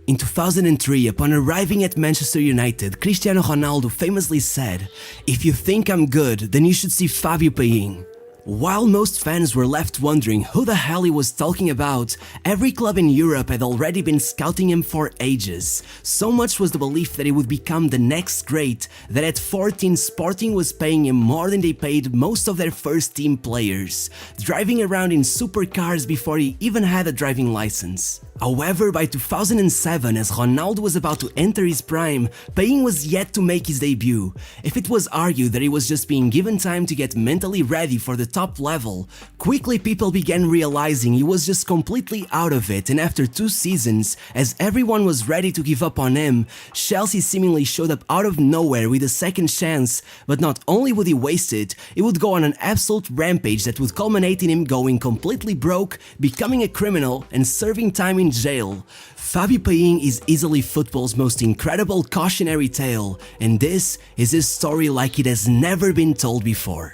In 2003, upon arriving at Manchester United, Cristiano Ronaldo famously said, "If you think I'm good, then you should see Fábio Paím." While most fans were left wondering who the hell he was talking about, every club in Europe had already been scouting him for ages. So much was the belief that he would become the next great that at 14 Sporting was paying him more than they paid most of their first team players, driving around in supercars before he even had a driving license. However, by 2007, as Ronaldo was about to enter his prime, Paím was yet to make his debut. If it was argued that he was just being given time to get mentally ready for the top level, quickly people began realizing he was just completely out of it, and after 2 seasons, as everyone was ready to give up on him, Chelsea seemingly showed up out of nowhere with a second chance, but not only would he waste it, he would go on an absolute rampage that would culminate in him going completely broke, becoming a criminal, and serving time in jail. Fábio Paím is easily football's most incredible cautionary tale, and this is his story like it has never been told before.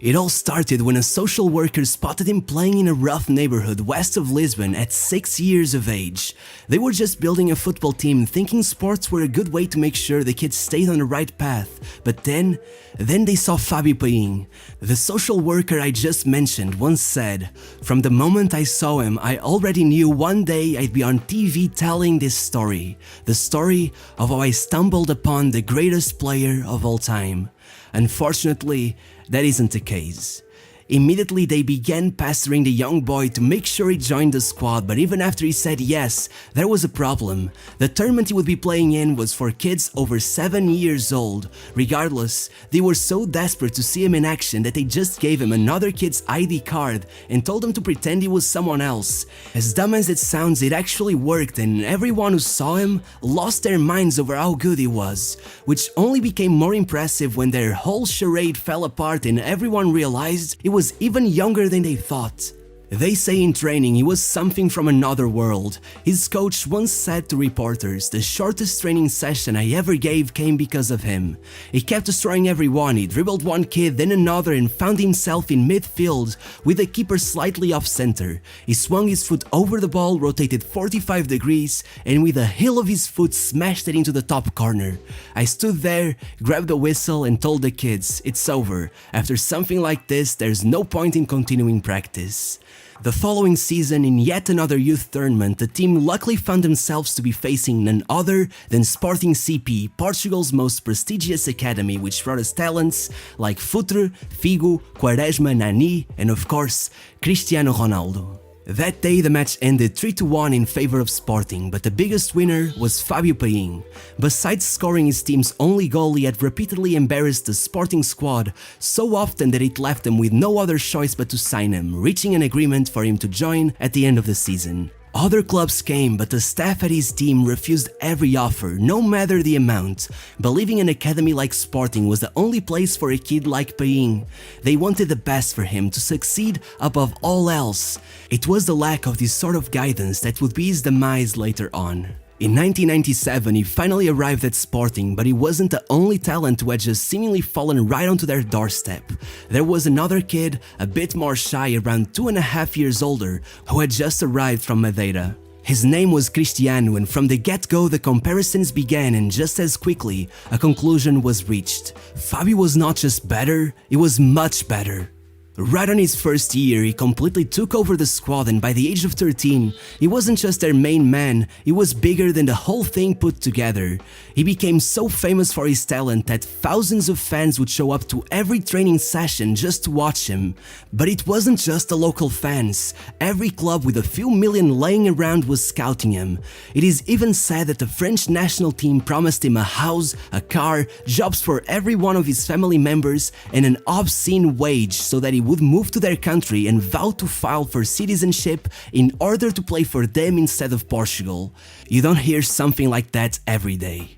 It all started when a social worker spotted him playing in a rough neighborhood west of Lisbon at 6 years of age. They were just building a football team, thinking sports were a good way to make sure the kids stayed on the right path, but then they saw Fábio Paím. The social worker I just mentioned once said, "From the moment I saw him, I already knew one day I'd be on TV telling this story. The story of how I stumbled upon the greatest player of all time." Unfortunately, that isn't the case. Immediately they began pestering the young boy to make sure he joined the squad, but even after he said yes, there was a problem. The tournament he would be playing in was for kids over 7 years old. Regardless, they were so desperate to see him in action that they just gave him another kid's ID card and told him to pretend he was someone else. As dumb as it sounds, it actually worked, and everyone who saw him lost their minds over how good he was, which only became more impressive when their whole charade fell apart and everyone realized he was even younger than they thought. They say in training he was something from another world. His coach once said to reporters, "The shortest training session I ever gave came because of him. He kept destroying everyone. He dribbled one kid, then another, and found himself in midfield with the keeper slightly off center. He swung his foot over the ball, rotated 45 degrees, and with the heel of his foot smashed it into the top corner. I stood there, grabbed the whistle, and told the kids, it's over. After something like this, there's no point in continuing practice." The following season, in yet another youth tournament, the team luckily found themselves to be facing none other than Sporting CP, Portugal's most prestigious academy, which brought us talents like Futre, Figo, Quaresma, Nani, and of course, Cristiano Ronaldo. That day the match ended 3-1 in favor of Sporting, but the biggest winner was Fábio Paím. Besides scoring his team's only goal, he had repeatedly embarrassed the Sporting squad so often that it left them with no other choice but to sign him, reaching an agreement for him to join at the end of the season. Other clubs came, but the staff at his team refused every offer, no matter the amount, believing an academy like Sporting was the only place for a kid like Paím. They wanted the best for him to succeed above all else. It was the lack of this sort of guidance that would be his demise later on. In 1997, he finally arrived at Sporting, but he wasn't the only talent who had just seemingly fallen right onto their doorstep. There was another kid, a bit more shy, around 2.5 years older, who had just arrived from Madeira. His name was Cristiano, and from the get-go the comparisons began, and just as quickly, a conclusion was reached. Fábio was not just better, he was much better. Right on his first year, he completely took over the squad, and by the age of 13, he wasn't just their main man, he was bigger than the whole thing put together. He became so famous for his talent that thousands of fans would show up to every training session just to watch him. But it wasn't just the local fans. Every club with a few million laying around was scouting him. It is even said that the French national team promised him a house, a car, jobs for every one of his family members, and an obscene wage so that he would move to their country and vow to file for citizenship in order to play for them instead of Portugal. You don't hear something like that every day.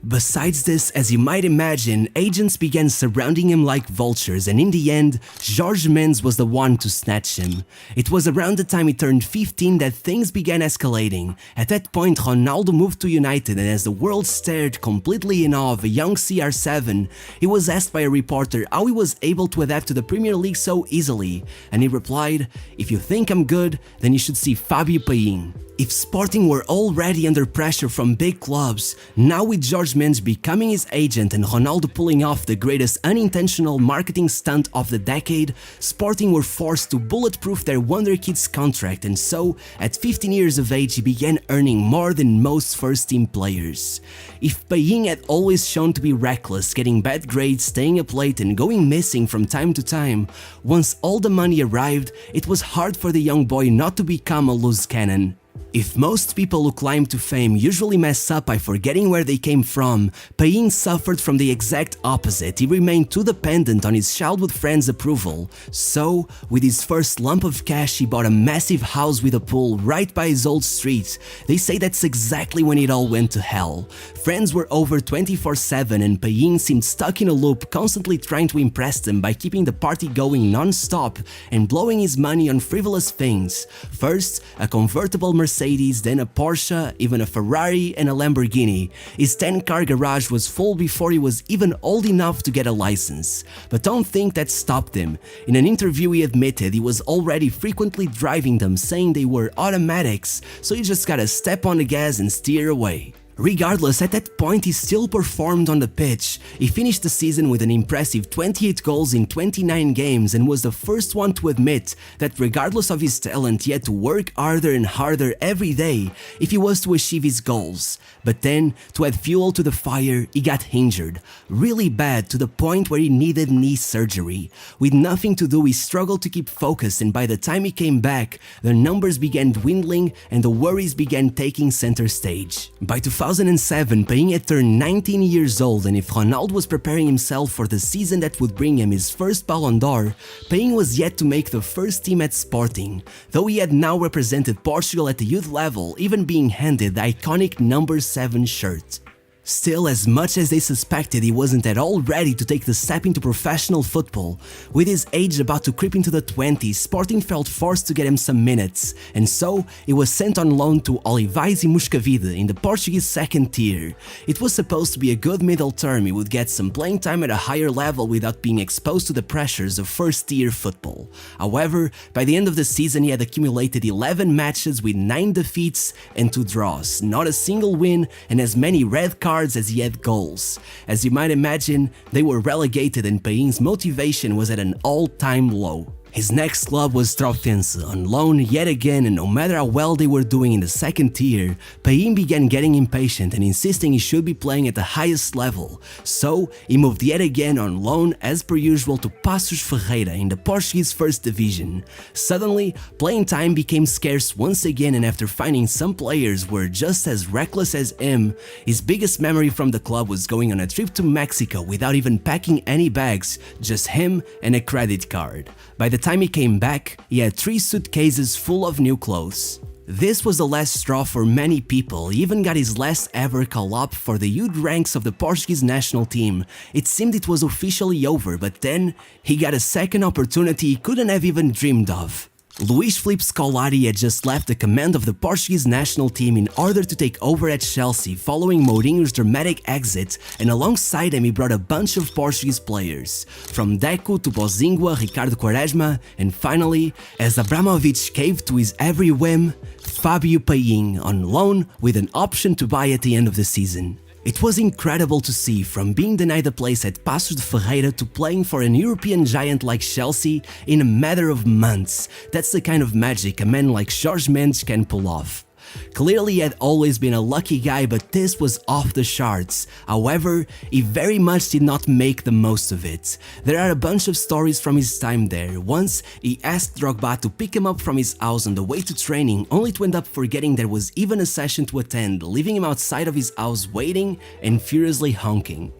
Besides this, as you might imagine, agents began surrounding him like vultures, and in the end, Jorge Mendes was the one to snatch him. It was around the time he turned 15 that things began escalating. At that point, Ronaldo moved to United, and as the world stared completely in awe of a young CR7, he was asked by a reporter how he was able to adapt to the Premier League so easily, and he replied, "If you think I'm good, then you should see Fábio Paím." If Sporting were already under pressure from big clubs, now with Jorge Mendes becoming his agent and Ronaldo pulling off the greatest unintentional marketing stunt of the decade, Sporting were forced to bulletproof their wonderkid's contract, and so, at 15 years of age, he began earning more than most first-team players. If Paím had always shown to be reckless, getting bad grades, staying up late and going missing from time to time, once all the money arrived, it was hard for the young boy not to become a loose cannon. If most people who climb to fame usually mess up by forgetting where they came from, Paím suffered from the exact opposite. He remained too dependent on his childhood friends' approval. So, with his first lump of cash, he bought a massive house with a pool right by his old street. They say that's exactly when it all went to hell. Friends were over 24/7 and Paím seemed stuck in a loop, constantly trying to impress them by keeping the party going non-stop and blowing his money on frivolous things. First, a convertible Mercedes, then a Porsche, even a Ferrari and a Lamborghini. His 10-car garage was full before he was even old enough to get a license. But don't think that stopped him. In an interview he admitted he was already frequently driving them, saying they were automatics, so you just gotta step on the gas and steer away. Regardless, at that point he still performed on the pitch. He finished the season with an impressive 28 goals in 29 games and was the first one to admit that regardless of his talent he had to work harder and harder every day if he was to achieve his goals. But then, to add fuel to the fire, he got injured. Really bad, to the point where he needed knee surgery. With nothing to do, he struggled to keep focused, and by the time he came back, the numbers began dwindling and the worries began taking center stage. By 2007, Paím had turned 19 years old, and if Ronaldo was preparing himself for the season that would bring him his first Ballon d'Or, Paím was yet to make the first team at Sporting, though he had now represented Portugal at the youth level, even being handed the iconic No.7 shirt. Still, as much as they suspected he wasn't at all ready to take the step into professional football, with his age about to creep into the 20s, Sporting felt forced to get him some minutes, and so he was sent on loan to Olivais e Moscavide in the Portuguese second tier. It was supposed to be a good middle term. He would get some playing time at a higher level without being exposed to the pressures of first tier football. However, by the end of the season he had accumulated 11 matches with 9 defeats and 2 draws, not a single win, and as many red cards as he had goals. As you might imagine, they were relegated and Paím's motivation was at an all-time low. His next club was Trofense, on loan yet again, and no matter how well they were doing in the second tier, Paím began getting impatient and insisting he should be playing at the highest level. So, he moved yet again on loan as per usual to Passos Ferreira in the Portuguese first division. Suddenly, playing time became scarce once again, and after finding some players were just as reckless as him, his biggest memory from the club was going on a trip to Mexico without even packing any bags, just him and a credit card. By the time he came back, he had 3 suitcases full of new clothes. This was the last straw for many people. He even got his last ever call-up for the youth ranks of the Portuguese national team. It seemed it was officially over, but then he got a second opportunity he couldn't have even dreamed of. Luís Filipe Scolari had just left the command of the Portuguese national team in order to take over at Chelsea following Mourinho's dramatic exit, and alongside him he brought a bunch of Portuguese players, from Deco to Bozingua, Ricardo Quaresma, and finally, as Abramovich caved to his every whim, Fábio Paím on loan with an option to buy at the end of the season. It was incredible to see, from being denied a place at Passos de Ferreira to playing for an European giant like Chelsea in a matter of months. That's the kind of magic a man like Jorge Mendes can pull off. Clearly he had always been a lucky guy, but this was off the charts. However, he very much did not make the most of it. There are a bunch of stories from his time there. Once, he asked Drogba to pick him up from his house on the way to training, only to end up forgetting there was even a session to attend, leaving him outside of his house waiting and furiously honking.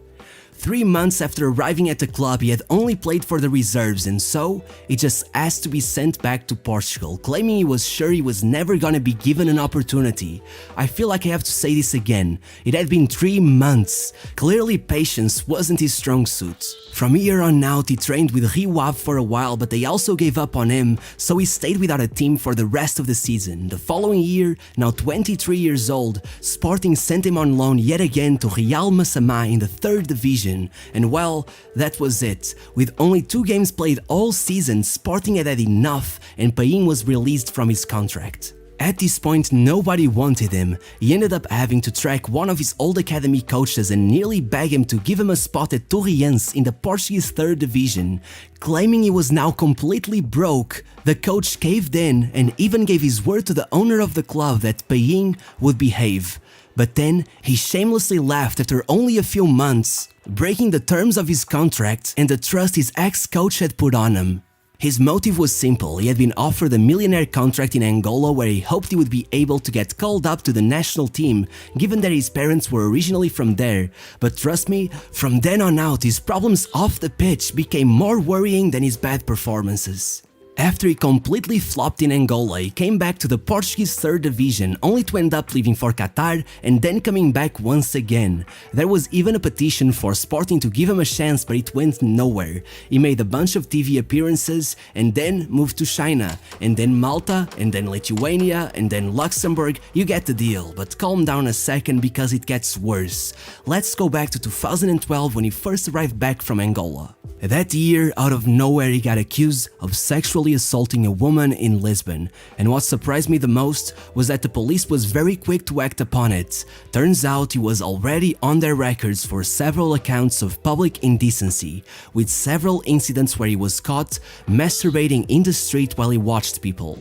3 months after arriving at the club, he had only played for the reserves, and so he just asked to be sent back to Portugal, claiming he was sure he was never gonna be given an opportunity. I feel like I have to say this again. It had been 3 months. Clearly patience wasn't his strong suit. From here on out, he trained with Rio Ave for a while, but they also gave up on him, so he stayed without a team for the rest of the season. The following year, now 23 years old, Sporting sent him on loan yet again to Real Massamá in the 3rd division. And well, that was it. With only 2 games played all season, Sporting had had enough and Paím was released from his contract. At this point, nobody wanted him. He ended up having to track one of his old academy coaches and nearly beg him to give him a spot at Torriense in the Portuguese 3rd division. Claiming he was now completely broke, the coach caved in and even gave his word to the owner of the club that Paím would behave. But then, he shamelessly left after only a few months, breaking the terms of his contract and the trust his ex-coach had put on him. His motive was simple. He had been offered a millionaire contract in Angola where he hoped he would be able to get called up to the national team, given that his parents were originally from there. But trust me, from then on out, his problems off the pitch became more worrying than his bad performances. After he completely flopped in Angola, he came back to the Portuguese 3rd division, only to end up leaving for Qatar and then coming back once again. There was even a petition for Sporting to give him a chance, but it went nowhere. He made a bunch of TV appearances and then moved to China, and then Malta, and then Lithuania, and then Luxembourg. You get the deal, but calm down a second because it gets worse. Let's go back to 2012 when he first arrived back from Angola. That year, out of nowhere, he got accused of sexually assaulting a woman in Lisbon, and what surprised me the most was that the police was very quick to act upon it. Turns out he was already on their records for several accounts of public indecency, with several incidents where he was caught masturbating in the street while he watched people.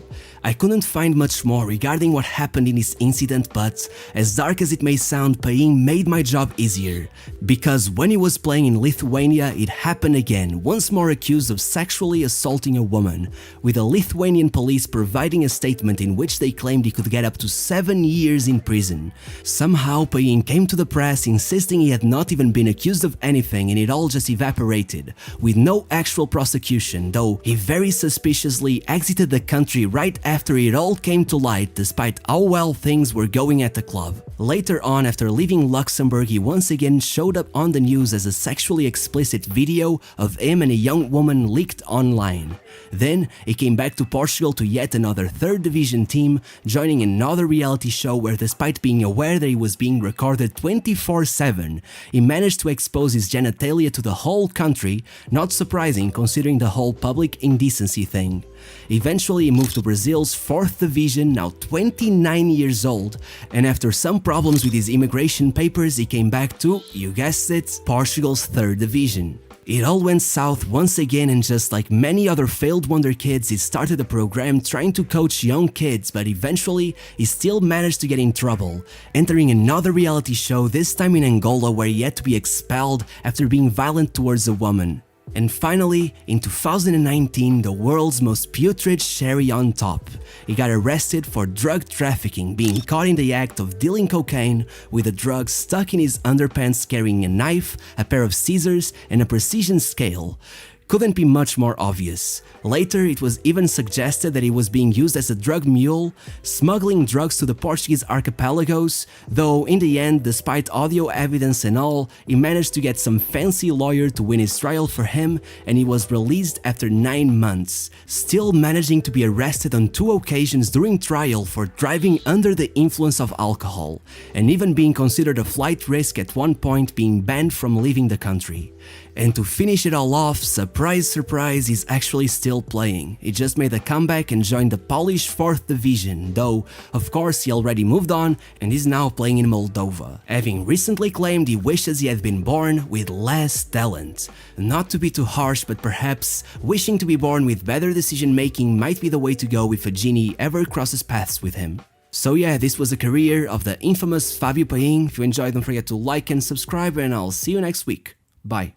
I couldn't find much more regarding what happened in this incident, but as dark as it may sound, Paím made my job easier, because when he was playing in Lithuania, it happened again, once more accused of sexually assaulting a woman, with the Lithuanian police providing a statement in which they claimed he could get up to 7 years in prison. Somehow Paím came to the press insisting he had not even been accused of anything and it all just evaporated, with no actual prosecution, though he very suspiciously exited the country right after it all came to light, despite how well things were going at the club. Later on, after leaving Luxembourg, he once again showed up on the news as a sexually explicit video of him and a young woman leaked online. Then he came back to Portugal to yet another 3rd division team, joining another reality show where, despite being aware that he was being recorded 24/7, he managed to expose his genitalia to the whole country, not surprising considering the whole public indecency thing. Eventually he moved to Brazil's 4th division, now 29 years old, and after some problems with his immigration papers, he came back to, you guessed it, Portugal's 3rd division. It all went south once again, and just like many other failed wonder kids, he started a program trying to coach young kids, but eventually he still managed to get in trouble, entering another reality show, this time in Angola, where he had to be expelled after being violent towards a woman. And finally, in 2019, the world's most putrid cherry on top. He got arrested for drug trafficking, being caught in the act of dealing cocaine with the drugs stuck in his underpants, carrying a knife, a pair of scissors, and a precision scale. Couldn't be much more obvious. Later, it was even suggested that he was being used as a drug mule, smuggling drugs to the Portuguese archipelagos, though in the end, despite audio evidence and all, he managed to get some fancy lawyer to win his trial for him, and he was released after 9 months, still managing to be arrested on 2 occasions during trial for driving under the influence of alcohol, and even being considered a flight risk, at one point being banned from leaving the country. And to finish it all off, surprise surprise, he's actually still playing. He just made a comeback and joined the Polish 4th division, though of course he already moved on and is now playing in Moldova, having recently claimed he wishes he had been born with less talent. Not to be too harsh, but perhaps wishing to be born with better decision making might be the way to go if a genie ever crosses paths with him. So yeah, this was the career of the infamous Fábio Paím. If you enjoyed, don't forget to like and subscribe, and I'll see you next week. Bye.